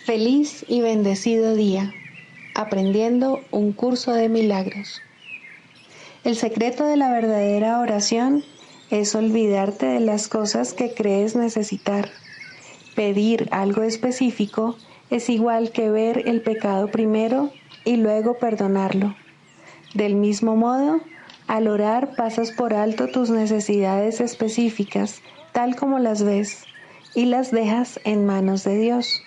Feliz y bendecido día, aprendiendo un curso de milagros. El secreto de la verdadera oración es olvidarte de las cosas que crees necesitar. Pedir algo específico es igual que ver el pecado primero y luego perdonarlo. Del mismo modo, al orar pasas por alto tus necesidades específicas, tal como las ves, y las dejas en manos de Dios.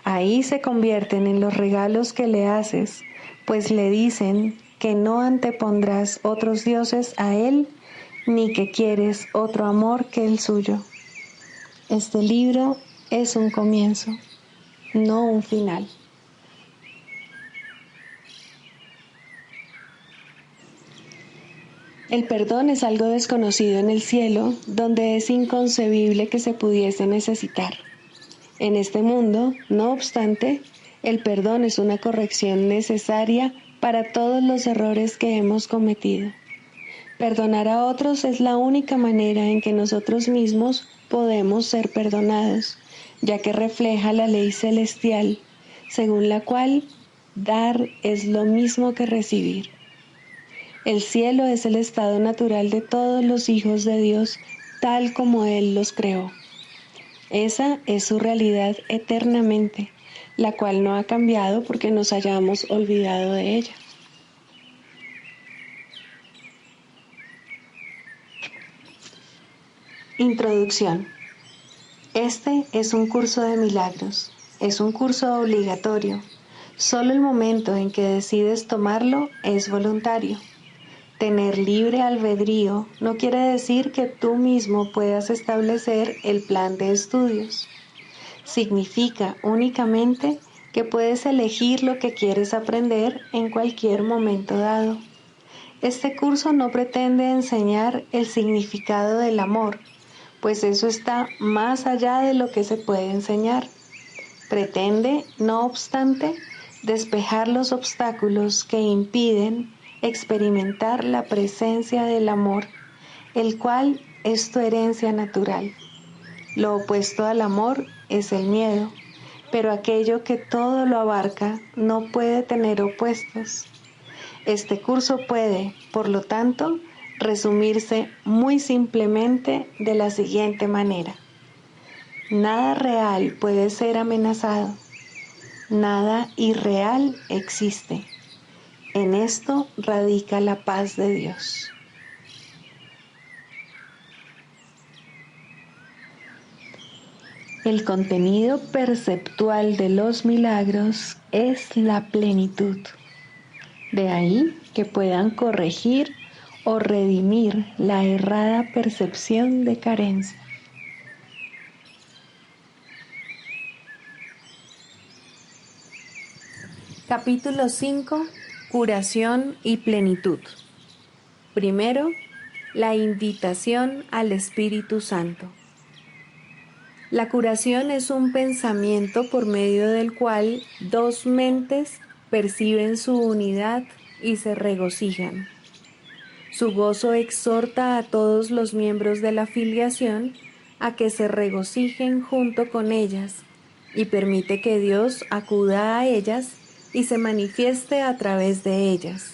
Ahí se convierten en los regalos que le haces, pues le dicen que no antepondrás otros dioses a Él, ni que quieres otro amor que el suyo. Este libro es un comienzo, no un final. El perdón es algo desconocido en el cielo, donde es inconcebible que se pudiese necesitar. En este mundo, no obstante, el perdón es una corrección necesaria para todos los errores que hemos cometido. Perdonar a otros es la única manera en que nosotros mismos podemos ser perdonados, ya que refleja la ley celestial, según la cual dar es lo mismo que recibir. El cielo es el estado natural de todos los hijos de Dios, tal como Él los creó. Esa es su realidad eternamente, la cual no ha cambiado porque nos hayamos olvidado de ella. Introducción. Este es un curso de milagros. Es un curso obligatorio. Solo el momento en que decides tomarlo es voluntario. Tener libre albedrío no quiere decir que tú mismo puedas establecer el plan de estudios. Significa únicamente que puedes elegir lo que quieres aprender en cualquier momento dado. Este curso no pretende enseñar el significado del amor, pues eso está más allá de lo que se puede enseñar. Pretende, no obstante, despejar los obstáculos que impiden experimentar la presencia del amor, el cual es tu herencia natural. Lo opuesto al amor es el miedo, pero aquello que todo lo abarca no puede tener opuestos. Este curso puede, por lo tanto, resumirse muy simplemente de la siguiente manera. Nada real puede ser amenazado. Nada irreal existe. En esto radica la paz de Dios. El contenido perceptual de los milagros es la plenitud. De ahí que puedan corregir o redimir la errada percepción de carencia. Capítulo 5. Curación y plenitud. Primero, la invitación al Espíritu Santo. La curación es un pensamiento por medio del cual dos mentes perciben su unidad y se regocijan. Su gozo exhorta a todos los miembros de la filiación a que se regocijen junto con ellas y permite que Dios acuda a ellas y se manifieste a través de ellas.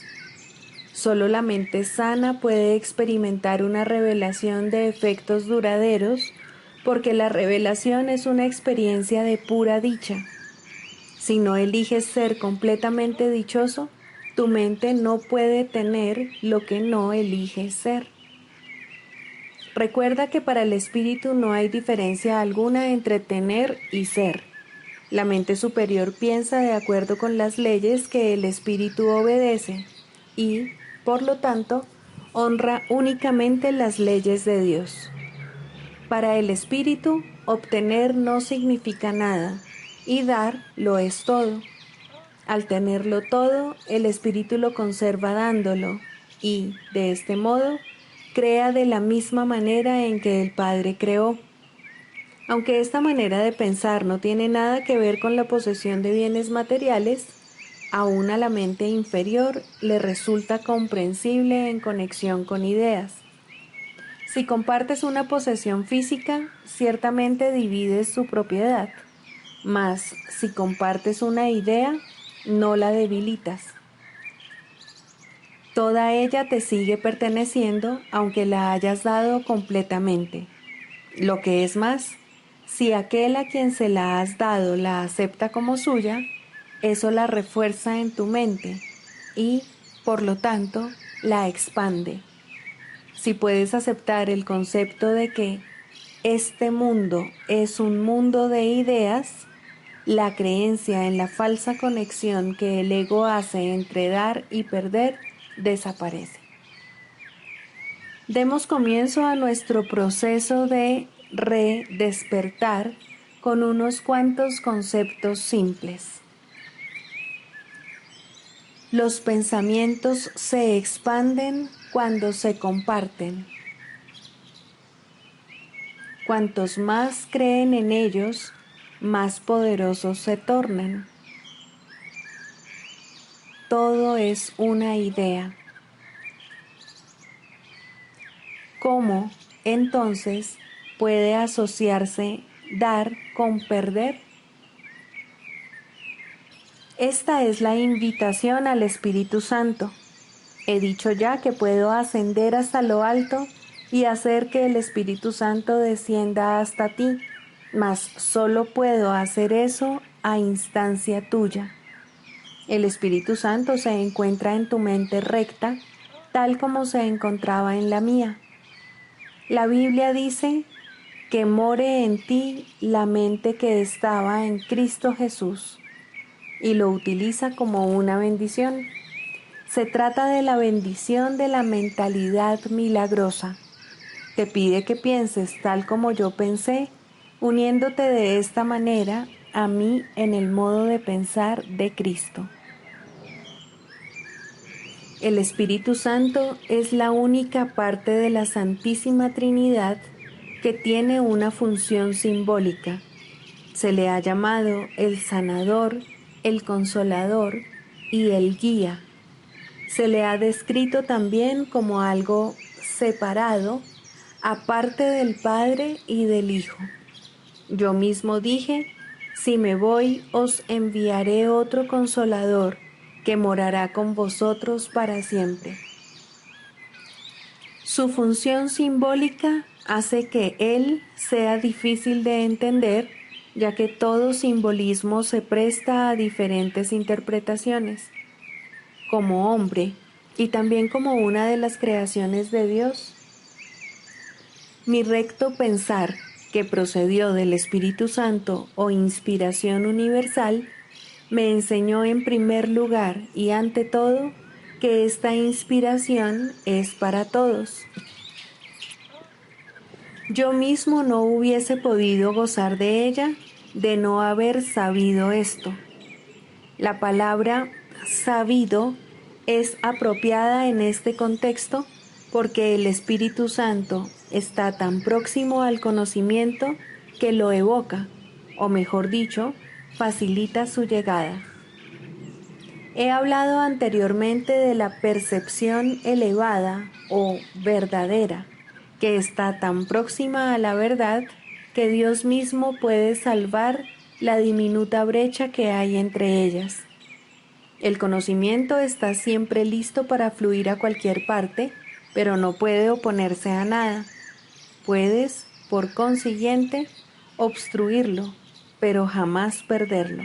Solo la mente sana puede experimentar una revelación de efectos duraderos, porque la revelación es una experiencia de pura dicha. Si no eliges ser completamente dichoso, tu mente no puede tener lo que no elige ser. Recuerda que para el espíritu no hay diferencia alguna entre tener y ser. La mente superior piensa de acuerdo con las leyes que el espíritu obedece y, por lo tanto, honra únicamente las leyes de Dios. Para el espíritu, obtener no significa nada y dar lo es todo. Al tenerlo todo, el espíritu lo conserva dándolo y, de este modo, crea de la misma manera en que el Padre creó. Aunque esta manera de pensar no tiene nada que ver con la posesión de bienes materiales, aún a la mente inferior le resulta comprensible en conexión con ideas. Si compartes una posesión física, ciertamente divides su propiedad, mas si compartes una idea, no la debilitas. Toda ella te sigue perteneciendo aunque la hayas dado completamente. Lo que es más, si aquel a quien se la has dado la acepta como suya, eso la refuerza en tu mente y, por lo tanto, la expande. Si puedes aceptar el concepto de que este mundo es un mundo de ideas, la creencia en la falsa conexión que el ego hace entre dar y perder desaparece. Demos comienzo a nuestro proceso de redespertar con unos cuantos conceptos simples. Los pensamientos se expanden cuando se comparten. Cuantos más creen en ellos, más poderosos se tornan. Todo es una idea. ¿Cómo, entonces, puede asociarse dar con perder? Esta es la invitación al Espíritu Santo. He dicho ya que puedo ascender hasta lo alto y hacer que el Espíritu Santo descienda hasta ti, mas solo puedo hacer eso a instancia tuya. El Espíritu Santo se encuentra en tu mente recta, tal como se encontraba en la mía. La Biblia dice que more en ti la mente que estaba en Cristo Jesús, y lo utiliza como una bendición. Se trata de la bendición de la mentalidad milagrosa. Te pide que pienses tal como yo pensé, uniéndote de esta manera a mí en el modo de pensar de Cristo. El Espíritu Santo es la única parte de la Santísima Trinidad que tiene una función simbólica. Se le ha llamado el sanador, el consolador y el guía. Se le ha descrito también como algo separado, aparte del Padre y del Hijo. Yo mismo dije, si me voy, os enviaré otro consolador que morará con vosotros para siempre. Su función simbólica hace que Él sea difícil de entender, ya que todo simbolismo se presta a diferentes interpretaciones. Como hombre y también como una de las creaciones de Dios, mi recto pensar, que procedió del Espíritu Santo o inspiración universal, me enseñó en primer lugar y ante todo que esta inspiración es para todos. Yo mismo no hubiese podido gozar de ella de no haber sabido esto. La palabra sabido es apropiada en este contexto porque el Espíritu Santo está tan próximo al conocimiento que lo evoca, o mejor dicho, facilita su llegada. He hablado anteriormente de la percepción elevada o verdadera, que está tan próxima a la verdad que Dios mismo puede salvar la diminuta brecha que hay entre ellas. El conocimiento está siempre listo para fluir a cualquier parte, pero no puede oponerse a nada. Puedes, por consiguiente, obstruirlo, pero jamás perderlo.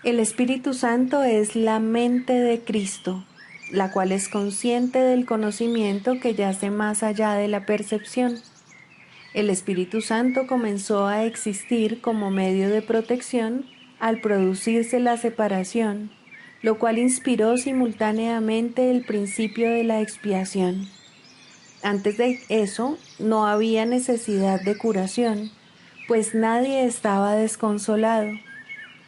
El Espíritu Santo es la mente de Cristo, la cual es consciente del conocimiento que yace más allá de la percepción. El Espíritu Santo comenzó a existir como medio de protección al producirse la separación, lo cual inspiró simultáneamente el principio de la expiación. Antes de eso, no había necesidad de curación, pues nadie estaba desconsolado.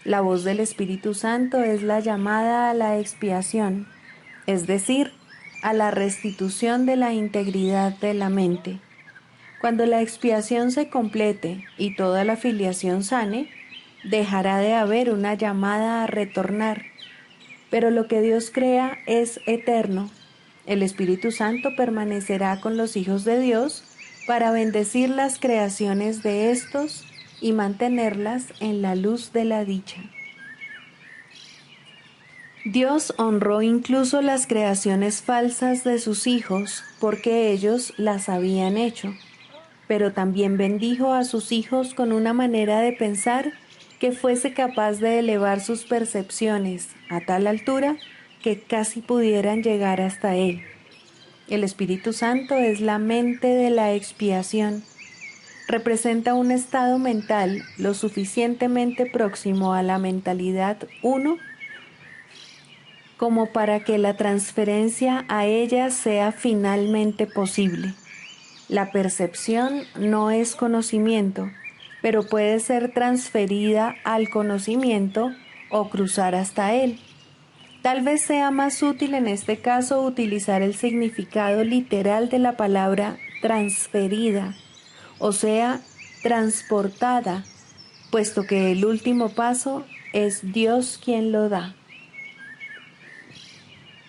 La voz del Espíritu Santo es la llamada a la expiación, es decir, a la restitución de la integridad de la mente. Cuando la expiación se complete y toda la filiación sane, dejará de haber una llamada a retornar. Pero lo que Dios crea es eterno. El Espíritu Santo permanecerá con los hijos de Dios para bendecir las creaciones de estos y mantenerlas en la luz de la dicha. Dios honró incluso las creaciones falsas de sus hijos porque ellos las habían hecho, pero también bendijo a sus hijos con una manera de pensar que fuese capaz de elevar sus percepciones a tal altura que casi pudieran llegar hasta Él. El Espíritu Santo es la mente de la expiación. Representa un estado mental lo suficientemente próximo a la mentalidad uno como para que la transferencia a ella sea finalmente posible. La percepción no es conocimiento, pero puede ser transferida al conocimiento o cruzar hasta él. Tal vez sea más útil en este caso utilizar el significado literal de la palabra transferida, o sea, transportada, puesto que el último paso es Dios quien lo da.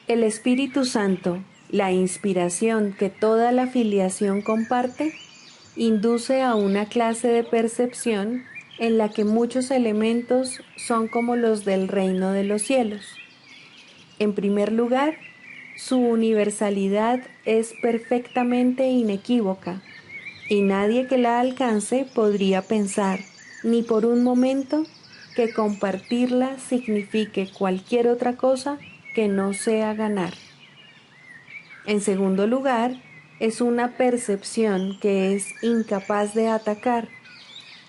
El Espíritu Santo, la inspiración que toda la filiación comparte, induce a una clase de percepción en la que muchos elementos son como los del reino de los cielos. En primer lugar, su universalidad es perfectamente inequívoca, y nadie que la alcance podría pensar, ni por un momento, que compartirla signifique cualquier otra cosa que no sea ganar. En segundo lugar, es una percepción que es incapaz de atacar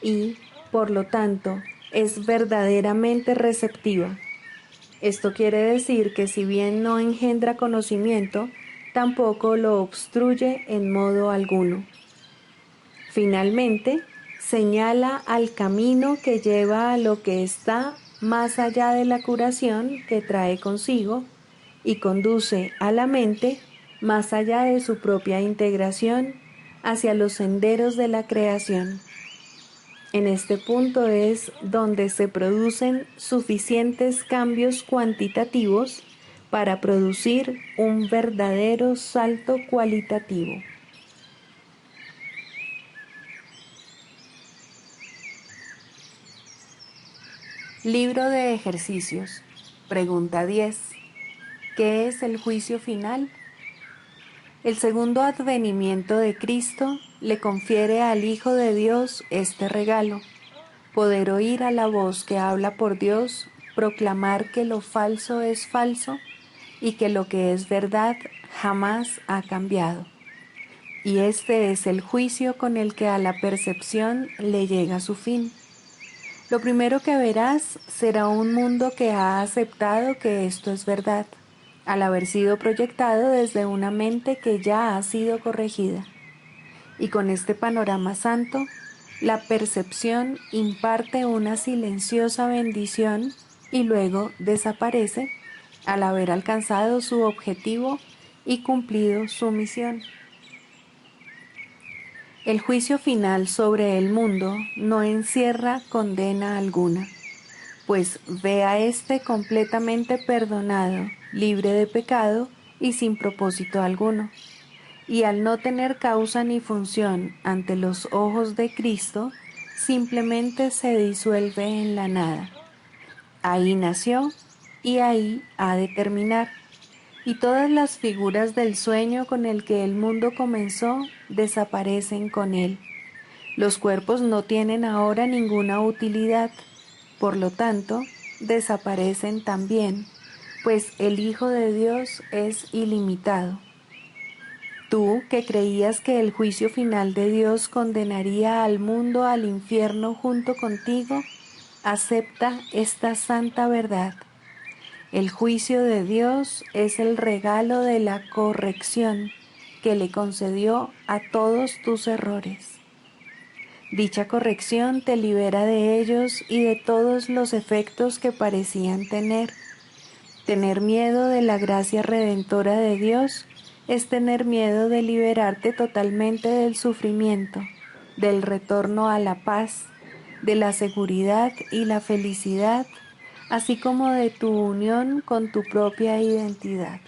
y, por lo tanto, es verdaderamente receptiva. Esto quiere decir que si bien no engendra conocimiento, tampoco lo obstruye en modo alguno. Finalmente, señala al camino que lleva a lo que está más allá de la curación que trae consigo y conduce a la mente más allá de su propia integración hacia los senderos de la creación. En este punto es donde se producen suficientes cambios cuantitativos para producir un verdadero salto cualitativo. Libro de ejercicios. Pregunta 10. ¿Qué es el juicio final? El segundo advenimiento de Cristo le confiere al Hijo de Dios este regalo: poder oír a la voz que habla por Dios, proclamar que lo falso es falso y que lo que es verdad jamás ha cambiado. Y este es el juicio con el que a la percepción le llega su fin. Lo primero que verás será un mundo que ha aceptado que esto es verdad, al haber sido proyectado desde una mente que ya ha sido corregida. Y con este panorama santo, la percepción imparte una silenciosa bendición y luego desaparece al haber alcanzado su objetivo y cumplido su misión. El juicio final sobre el mundo no encierra condena alguna, pues ve a éste completamente perdonado, libre de pecado y sin propósito alguno. Y al no tener causa ni función ante los ojos de Cristo, simplemente se disuelve en la nada. Ahí nació y ahí ha de terminar. Y todas las figuras del sueño con el que el mundo comenzó desaparecen con él. Los cuerpos no tienen ahora ninguna utilidad, por lo tanto, desaparecen también, pues el Hijo de Dios es ilimitado. Tú, que creías que el juicio final de Dios condenaría al mundo al infierno junto contigo, acepta esta santa verdad. El juicio de Dios es el regalo de la corrección que le concedió a todos tus errores. Dicha corrección te libera de ellos y de todos los efectos que parecían tener. Tener miedo de la gracia redentora de Dios es tener miedo de liberarte totalmente del sufrimiento, del retorno a la paz, de la seguridad y la felicidad, así como de tu unión con tu propia identidad.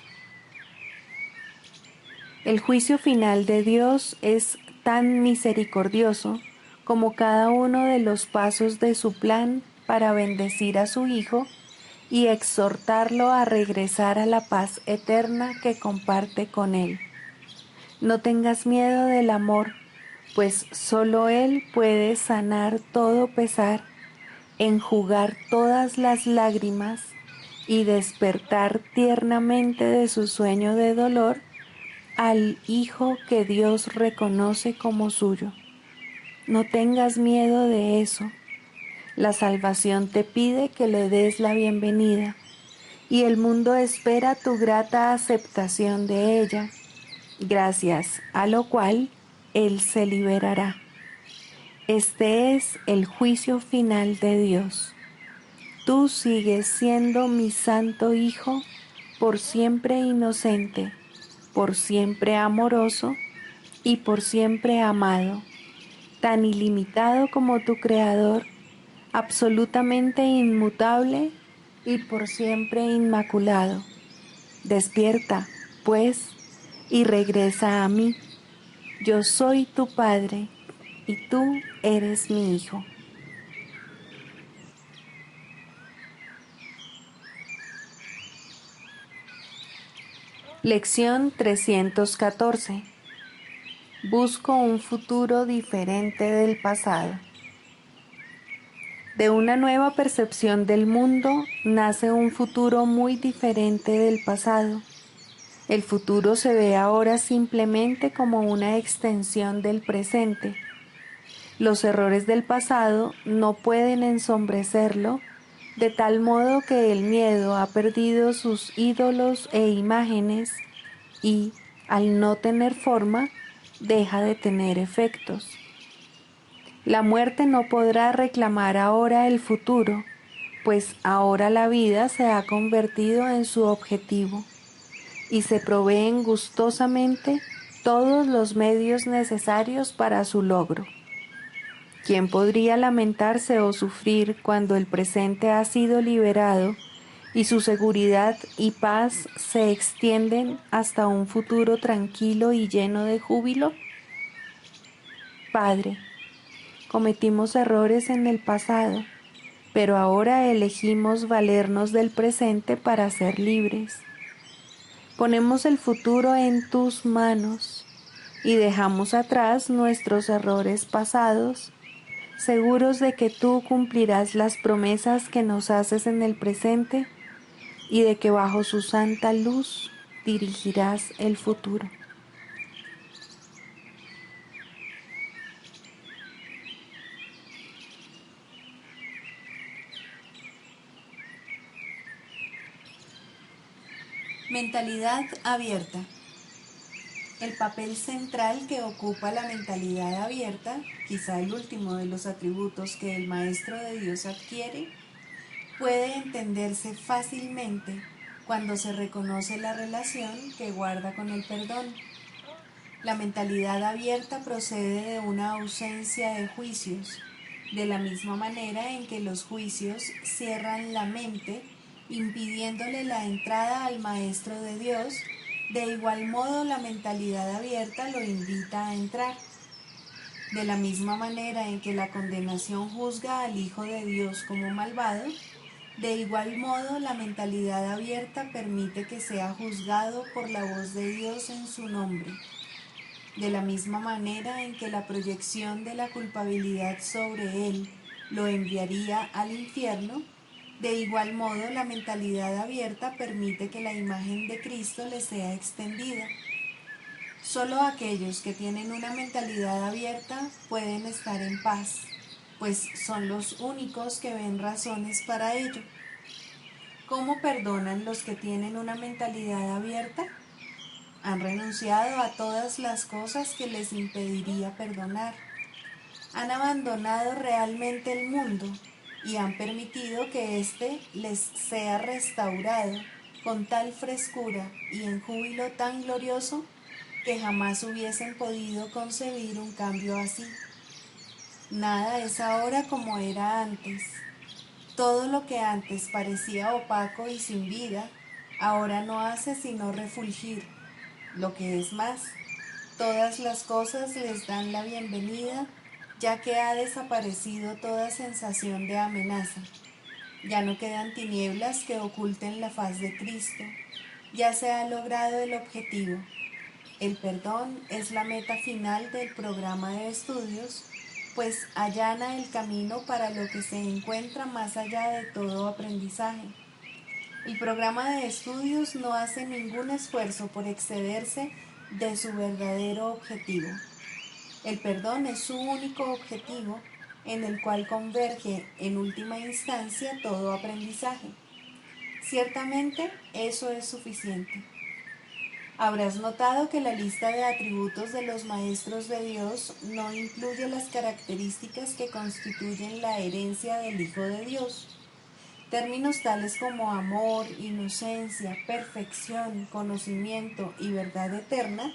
El juicio final de Dios es tan misericordioso como cada uno de los pasos de su plan para bendecir a su Hijo y exhortarlo a regresar a la paz eterna que comparte con Él. No tengas miedo del amor, pues solo Él puede sanar todo pesar, enjugar todas las lágrimas y despertar tiernamente de su sueño de dolor al Hijo que Dios reconoce como suyo. No tengas miedo de eso. La salvación te pide que le des la bienvenida y el mundo espera tu grata aceptación de ella, gracias a lo cual Él se liberará. Este es el juicio final de Dios. Tú sigues siendo mi santo Hijo, por siempre inocente, por siempre amoroso y por siempre amado, tan ilimitado como tu Creador, absolutamente inmutable y por siempre inmaculado. Despierta, pues, y regresa a mí. Yo soy tu Padre y tú eres mi Hijo. Lección 314. Busco un futuro diferente del pasado. De una nueva percepción del mundo nace un futuro muy diferente del pasado. El futuro se ve ahora simplemente como una extensión del presente. Los errores del pasado no pueden ensombrecerlo, de tal modo que el miedo ha perdido sus ídolos e imágenes y, al no tener forma, deja de tener efectos. La muerte no podrá reclamar ahora el futuro, pues ahora la vida se ha convertido en su objetivo y se proveen gustosamente todos los medios necesarios para su logro. ¿Quién podría lamentarse o sufrir cuando el presente ha sido liberado y su seguridad y paz se extienden hasta un futuro tranquilo y lleno de júbilo? Padre, cometimos errores en el pasado, pero ahora elegimos valernos del presente para ser libres. Ponemos el futuro en tus manos y dejamos atrás nuestros errores pasados, seguros de que tú cumplirás las promesas que nos haces en el presente y de que bajo su santa luz dirigirás el futuro. Mentalidad abierta. El papel central que ocupa la mentalidad abierta, quizá el último de los atributos que el Maestro de Dios adquiere, puede entenderse fácilmente cuando se reconoce la relación que guarda con el perdón. La mentalidad abierta procede de una ausencia de juicios, de la misma manera en que los juicios cierran la mente, impidiéndole la entrada al Maestro de Dios. De igual modo, la mentalidad abierta lo invita a entrar. De la misma manera en que la condenación juzga al Hijo de Dios como malvado, de igual modo la mentalidad abierta permite que sea juzgado por la voz de Dios en su nombre. De la misma manera en que la proyección de la culpabilidad sobre él lo enviaría al infierno, de igual modo la mentalidad abierta permite que la imagen de Cristo le sea extendida. Solo aquellos que tienen una mentalidad abierta pueden estar en paz, pues son los únicos que ven razones para ello. ¿Cómo perdonan los que tienen una mentalidad abierta? Han renunciado a todas las cosas que les impediría perdonar. Han abandonado realmente el mundo y han permitido que éste les sea restaurado con tal frescura y en júbilo tan glorioso que jamás hubiesen podido concebir un cambio así. Nada es ahora como era antes. Todo lo que antes parecía opaco y sin vida, ahora no hace sino refulgir. Lo que es más, todas las cosas les dan la bienvenida, ya que ha desaparecido toda sensación de amenaza. Ya no quedan tinieblas que oculten la faz de Cristo. Ya se ha logrado el objetivo. El perdón es la meta final del programa de estudios, pues allana el camino para lo que se encuentra más allá de todo aprendizaje. El programa de estudios no hace ningún esfuerzo por excederse de su verdadero objetivo. El perdón es su único objetivo, en el cual converge en última instancia todo aprendizaje. Ciertamente eso es suficiente. Habrás notado que la lista de atributos de los maestros de Dios no incluye las características que constituyen la herencia del Hijo de Dios. Términos tales como amor, inocencia, perfección, conocimiento y verdad eterna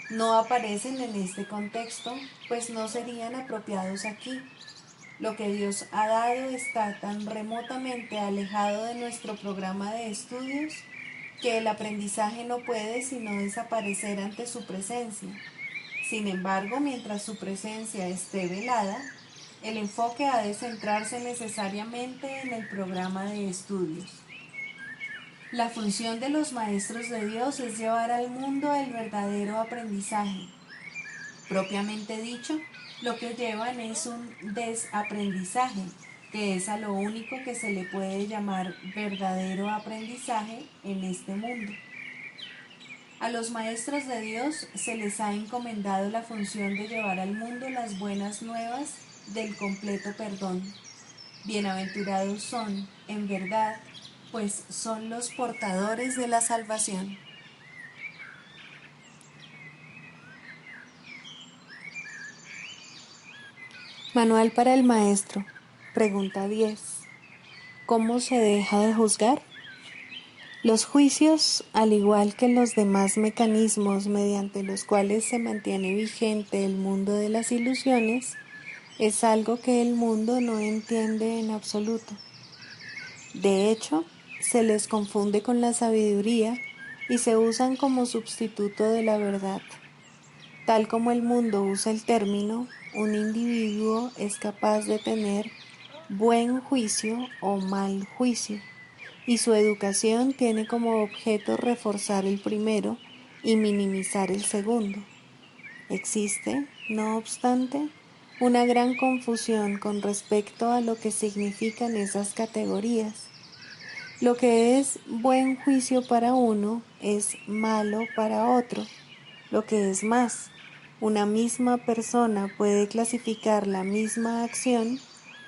no aparecen en este contexto, pues no serían apropiados aquí. Lo que Dios ha dado está tan remotamente alejado de nuestro programa de estudios que el aprendizaje no puede sino desaparecer ante su presencia. Sin embargo, mientras su presencia esté velada, el enfoque ha de centrarse necesariamente en el programa de estudios. La función de los maestros de Dios es llevar al mundo el verdadero aprendizaje. Propiamente dicho, lo que llevan es un desaprendizaje, que es a lo único que se le puede llamar verdadero aprendizaje en este mundo. A los maestros de Dios se les ha encomendado la función de llevar al mundo las buenas nuevas del completo perdón. Bienaventurados son, en verdad, pues son los portadores de la salvación. Manual para el maestro. Pregunta 10. ¿Cómo se deja de juzgar? Los juicios, al igual que los demás mecanismos mediante los cuales se mantiene vigente el mundo de las ilusiones, es algo que el mundo no entiende en absoluto. De hecho, se les confunde con la sabiduría y se usan como sustituto de la verdad. Tal como el mundo usa el término, un individuo es capaz de tener buen juicio o mal juicio, y su educación tiene como objeto reforzar el primero y minimizar el segundo. Existe, no obstante, una gran confusión con respecto a lo que significan esas categorías. Lo que es buen juicio para uno es malo para otro. Lo que es más, una misma persona puede clasificar la misma acción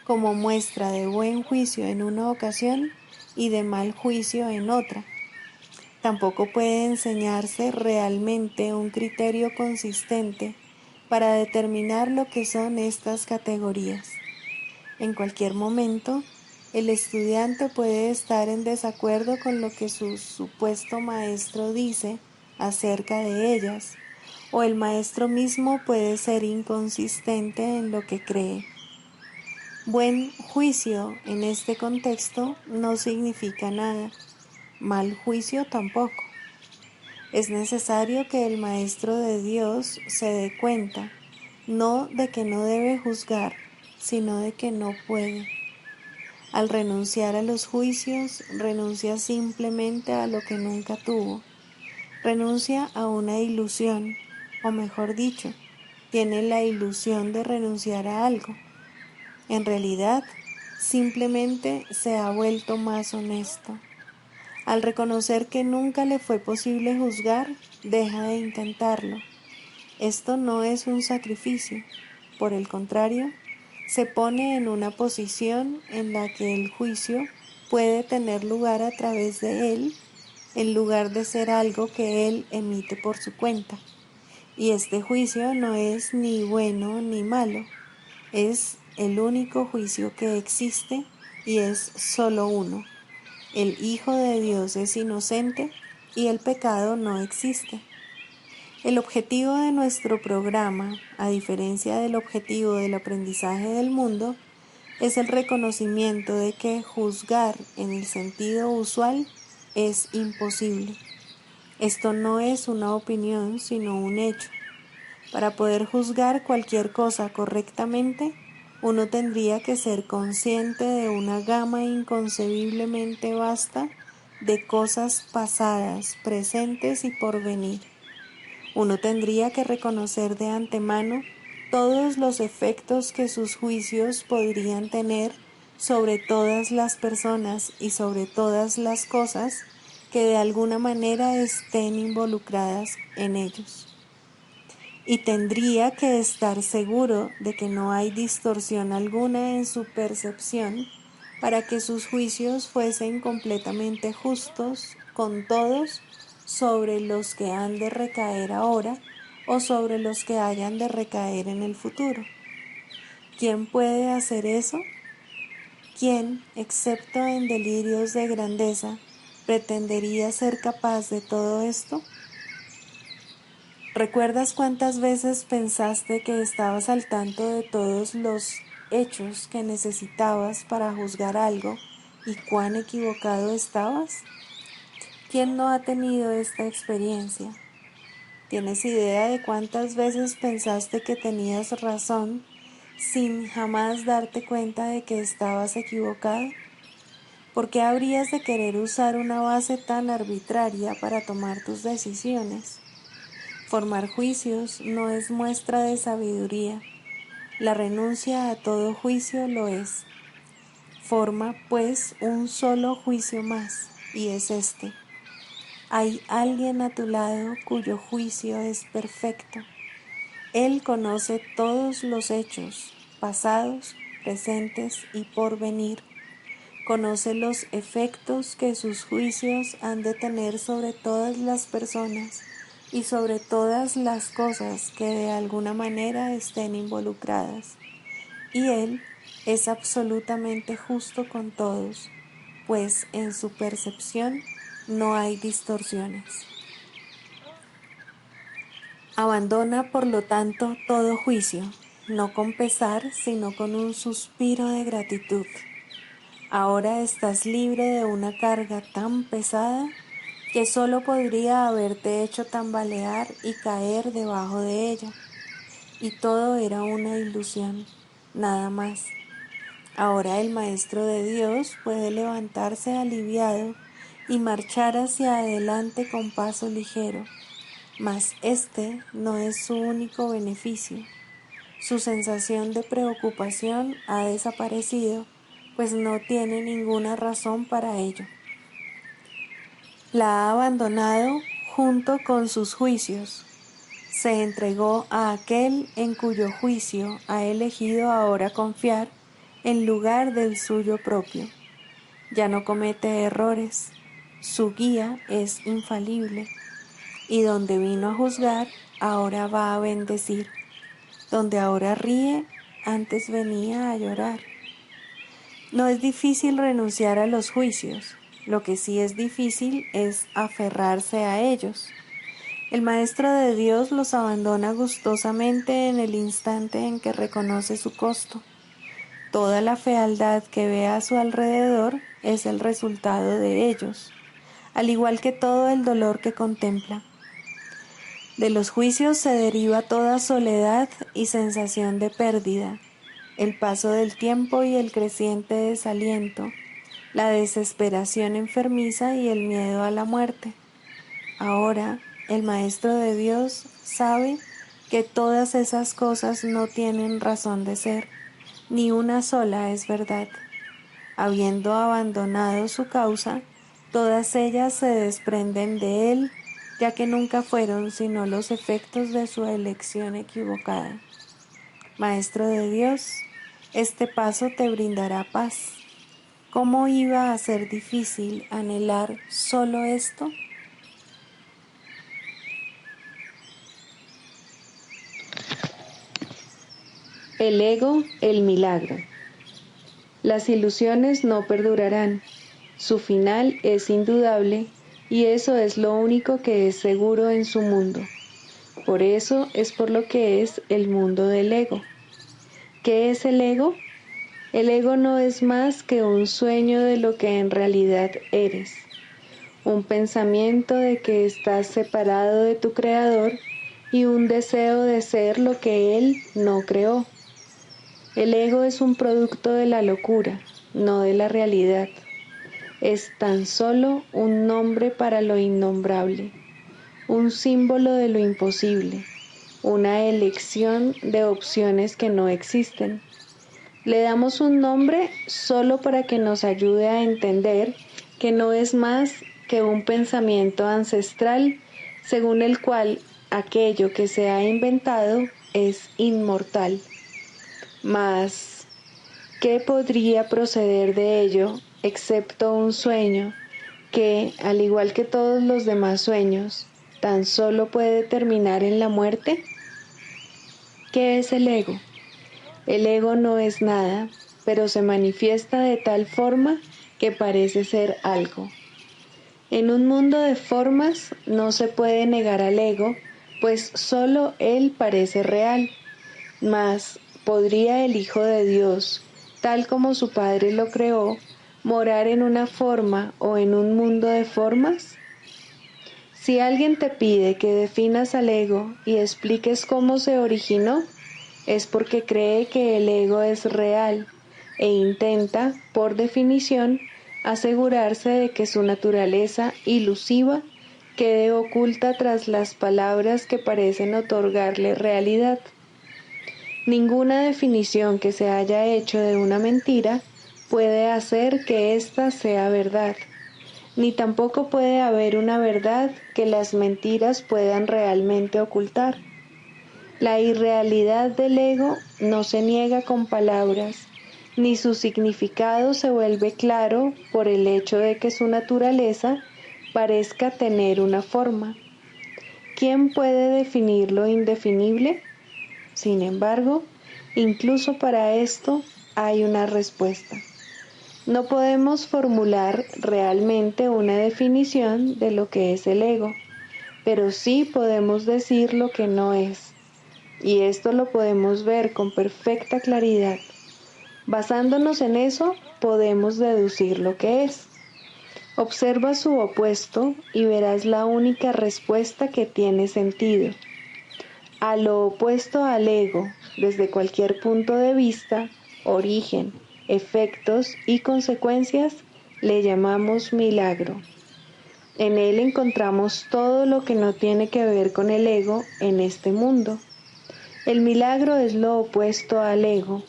como muestra de buen juicio en una ocasión y de mal juicio en otra. Tampoco puede enseñarse realmente un criterio consistente para determinar lo que son estas categorías. En cualquier momento, el estudiante puede estar en desacuerdo con lo que su supuesto maestro dice acerca de ellas, o el maestro mismo puede ser inconsistente en lo que cree. Buen juicio en este contexto no significa nada, mal juicio tampoco. Es necesario que el maestro de Dios se dé cuenta, no de que no debe juzgar, sino de que no puede. Al renunciar a los juicios, renuncia simplemente a lo que nunca tuvo. Renuncia a una ilusión, o mejor dicho, tiene la ilusión de renunciar a algo. En realidad, simplemente se ha vuelto más honesto. Al reconocer que nunca le fue posible juzgar, deja de intentarlo. Esto no es un sacrificio, por el contrario, se pone en una posición en la que el juicio puede tener lugar a través de él, en lugar de ser algo que él emite por su cuenta. Y este juicio no es ni bueno ni malo, es el único juicio que existe y es solo uno. El Hijo de Dios es inocente y el pecado no existe. El objetivo de nuestro programa, a diferencia del objetivo del aprendizaje del mundo, es el reconocimiento de que juzgar en el sentido usual es imposible. Esto no es una opinión, sino un hecho. Para poder juzgar cualquier cosa correctamente, uno tendría que ser consciente de una gama inconcebiblemente vasta de cosas pasadas, presentes y por venir. Uno tendría que reconocer de antemano todos los efectos que sus juicios podrían tener sobre todas las personas y sobre todas las cosas que de alguna manera estén involucradas en ellos. Y tendría que estar seguro de que no hay distorsión alguna en su percepción para que sus juicios fuesen completamente justos con todos sobre los que han de recaer ahora o sobre los que hayan de recaer en el futuro. ¿Quién puede hacer eso? ¿Quién, excepto en delirios de grandeza, pretendería ser capaz de todo esto? ¿Recuerdas cuántas veces pensaste que estabas al tanto de todos los hechos que necesitabas para juzgar algo y cuán equivocado estabas? ¿Quién no ha tenido esta experiencia? ¿Tienes idea de cuántas veces pensaste que tenías razón sin jamás darte cuenta de que estabas equivocado? ¿Por qué habrías de querer usar una base tan arbitraria para tomar tus decisiones? Formar juicios no es muestra de sabiduría. La renuncia a todo juicio lo es. Forma, pues, un solo juicio más, y es este. Hay alguien a tu lado cuyo juicio es perfecto. Él conoce todos los hechos, pasados, presentes y por venir. Conoce los efectos que sus juicios han de tener sobre todas las personas y sobre todas las cosas que de alguna manera estén involucradas. Y Él es absolutamente justo con todos, pues en su percepción no hay distorsiones. Abandona, por lo tanto, todo juicio, no con pesar, sino con un suspiro de gratitud. Ahora estás libre de una carga tan pesada que solo podría haberte hecho tambalear y caer debajo de ella. Y todo era una ilusión, nada más. Ahora el Maestro de Dios puede levantarse aliviado y marchar hacia adelante con paso ligero, mas este no es su único beneficio. Su sensación de preocupación ha desaparecido, pues no tiene ninguna razón para ello. La ha abandonado junto con sus juicios. Se entregó a aquel en cuyo juicio ha elegido ahora confiar en lugar del suyo propio. Ya no comete errores, su guía es infalible, y donde vino a juzgar, ahora va a bendecir. Donde ahora ríe, antes venía a llorar. No es difícil renunciar a los juicios, lo que sí es difícil es aferrarse a ellos. El Maestro de Dios los abandona gustosamente en el instante en que reconoce su costo. Toda la fealdad que ve a su alrededor es el resultado de ellos, al igual que todo el dolor que contempla. De los juicios se deriva toda soledad y sensación de pérdida, el paso del tiempo y el creciente desaliento, la desesperación enfermiza y el miedo a la muerte. Ahora, el Maestro de Dios sabe que todas esas cosas no tienen razón de ser, ni una sola es verdad. Habiendo abandonado su causa, todas ellas se desprenden de él, ya que nunca fueron sino los efectos de su elección equivocada. Maestro de Dios, este paso te brindará paz. ¿Cómo iba a ser difícil anhelar solo esto? El ego, el milagro. Las ilusiones no perdurarán. Su final es indudable y eso es lo único que es seguro en su mundo. Por eso es por lo que es el mundo del ego. ¿Qué es el ego? El ego no es más que un sueño de lo que en realidad eres, un pensamiento de que estás separado de tu Creador y un deseo de ser lo que él no creó. El ego es un producto de la locura, no de la realidad. Es tan solo un nombre para lo innombrable, un símbolo de lo imposible, una elección de opciones que no existen. Le damos un nombre solo para que nos ayude a entender que no es más que un pensamiento ancestral según el cual aquello que se ha inventado es inmortal. Mas, ¿qué podría proceder de ello excepto un sueño que, al igual que todos los demás sueños, tan solo puede terminar en la muerte? ¿Qué es el ego? El ego no es nada, pero se manifiesta de tal forma que parece ser algo. En un mundo de formas no se puede negar al ego, pues solo él parece real. Mas, ¿podría el Hijo de Dios, tal como su Padre lo creó, morar en una forma o en un mundo de formas? Si alguien te pide que definas al ego y expliques cómo se originó, es porque cree que el ego es real e intenta, por definición, asegurarse de que su naturaleza ilusiva quede oculta tras las palabras que parecen otorgarle realidad. Ninguna definición que se haya hecho de una mentira puede hacer que ésta sea verdad, ni tampoco puede haber una verdad que las mentiras puedan realmente ocultar. La irrealidad del ego no se niega con palabras, ni su significado se vuelve claro por el hecho de que su naturaleza parezca tener una forma. ¿Quién puede definir lo indefinible? Sin embargo, incluso para esto hay una respuesta. No podemos formular realmente una definición de lo que es el ego, pero sí podemos decir lo que no es. Y esto lo podemos ver con perfecta claridad. Basándonos en eso, podemos deducir lo que es. Observa su opuesto y verás la única respuesta que tiene sentido. A lo opuesto al ego, desde cualquier punto de vista, origen, efectos y consecuencias, le llamamos milagro. En él encontramos todo lo que no tiene que ver con el ego en este mundo. El milagro es lo opuesto al ego,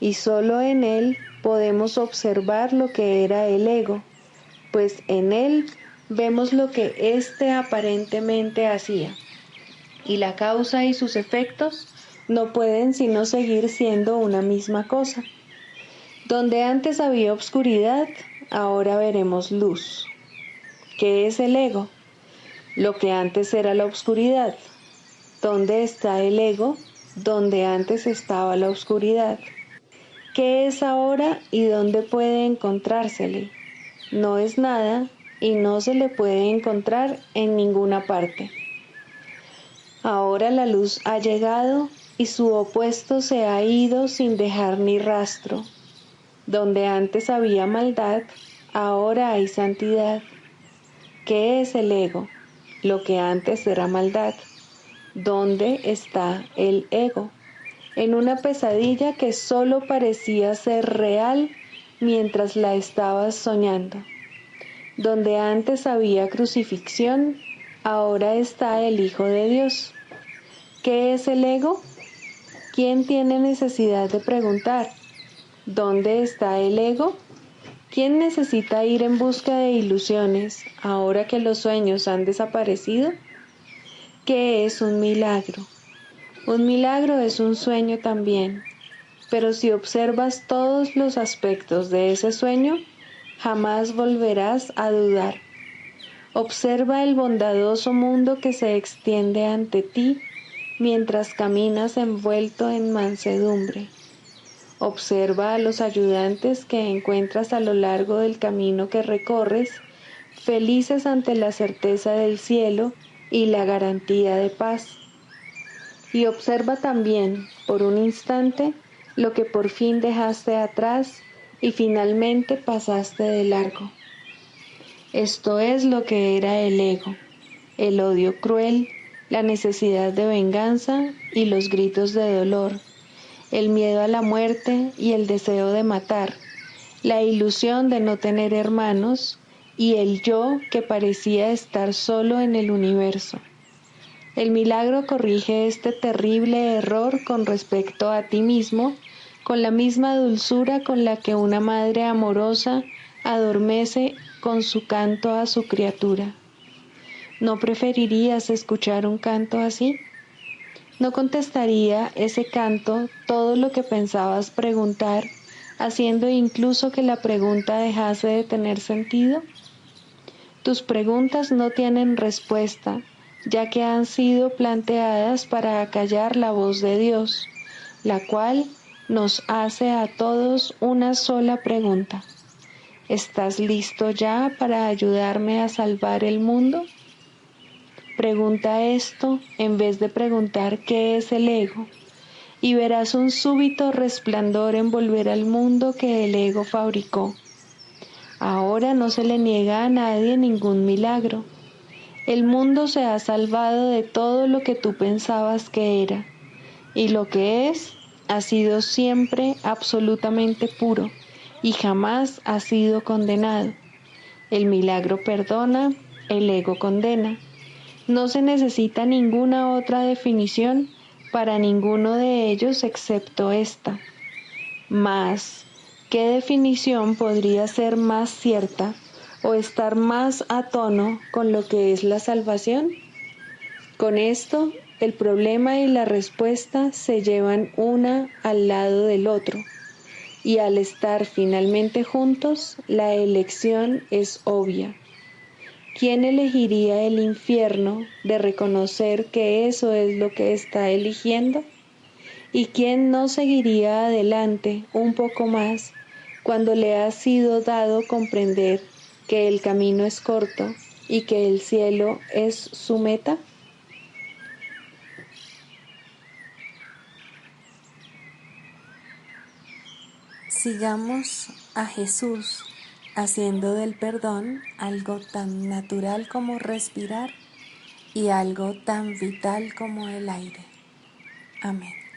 y solo en él podemos observar lo que era el ego, pues en él vemos lo que éste aparentemente hacía, y la causa y sus efectos no pueden sino seguir siendo una misma cosa. Donde antes había obscuridad, ahora veremos luz. ¿Qué es el ego? Lo que antes era la obscuridad. ¿Dónde está el ego? Donde antes estaba la oscuridad. ¿Qué es ahora y dónde puede encontrársele? No es nada y no se le puede encontrar en ninguna parte. Ahora la luz ha llegado y su opuesto se ha ido sin dejar ni rastro. Donde antes había maldad, ahora hay santidad. ¿Qué es el ego? Lo que antes era maldad. ¿Dónde está el ego? En una pesadilla que solo parecía ser real mientras la estabas soñando. Donde antes había crucifixión, ahora está el Hijo de Dios. ¿Qué es el ego? ¿Quién tiene necesidad de preguntar? ¿Dónde está el ego? ¿Quién necesita ir en busca de ilusiones ahora que los sueños han desaparecido? ¿Qué es un milagro? Un milagro es un sueño también, pero si observas todos los aspectos de ese sueño, jamás volverás a dudar. Observa el bondadoso mundo que se extiende ante ti mientras caminas envuelto en mansedumbre. Observa a los ayudantes que encuentras a lo largo del camino que recorres, felices ante la certeza del cielo y la garantía de paz. Y observa también, por un instante, lo que por fin dejaste atrás y finalmente pasaste de largo. Esto es lo que era el ego, el odio cruel, la necesidad de venganza y los gritos de dolor, el miedo a la muerte y el deseo de matar, la ilusión de no tener hermanos y el yo que parecía estar solo en el universo. El milagro corrige este terrible error con respecto a ti mismo, con la misma dulzura con la que una madre amorosa adormece con su canto a su criatura. ¿No preferirías escuchar un canto así? ¿No contestaría ese canto todo lo que pensabas preguntar, haciendo incluso que la pregunta dejase de tener sentido? Tus preguntas no tienen respuesta, ya que han sido planteadas para acallar la voz de Dios, la cual nos hace a todos una sola pregunta. ¿Estás listo ya para ayudarme a salvar el mundo? Pregunta esto en vez de preguntar qué es el ego, y verás un súbito resplandor envolver al mundo que el ego fabricó. Ahora no se le niega a nadie ningún milagro. El mundo se ha salvado de todo lo que tú pensabas que era, y lo que es ha sido siempre absolutamente puro y jamás ha sido condenado. El milagro perdona, el ego condena. No se necesita ninguna otra definición para ninguno de ellos excepto esta. Mas, ¿qué definición podría ser más cierta o estar más a tono con lo que es la salvación? Con esto, el problema y la respuesta se llevan una al lado del otro, y al estar finalmente juntos, la elección es obvia. ¿Quién elegiría el infierno de reconocer que eso es lo que está eligiendo? ¿Y quién no seguiría adelante un poco más cuando le ha sido dado comprender que el camino es corto y que el cielo es su meta? Sigamos a Jesús haciendo del perdón algo tan natural como respirar y algo tan vital como el aire. Amén.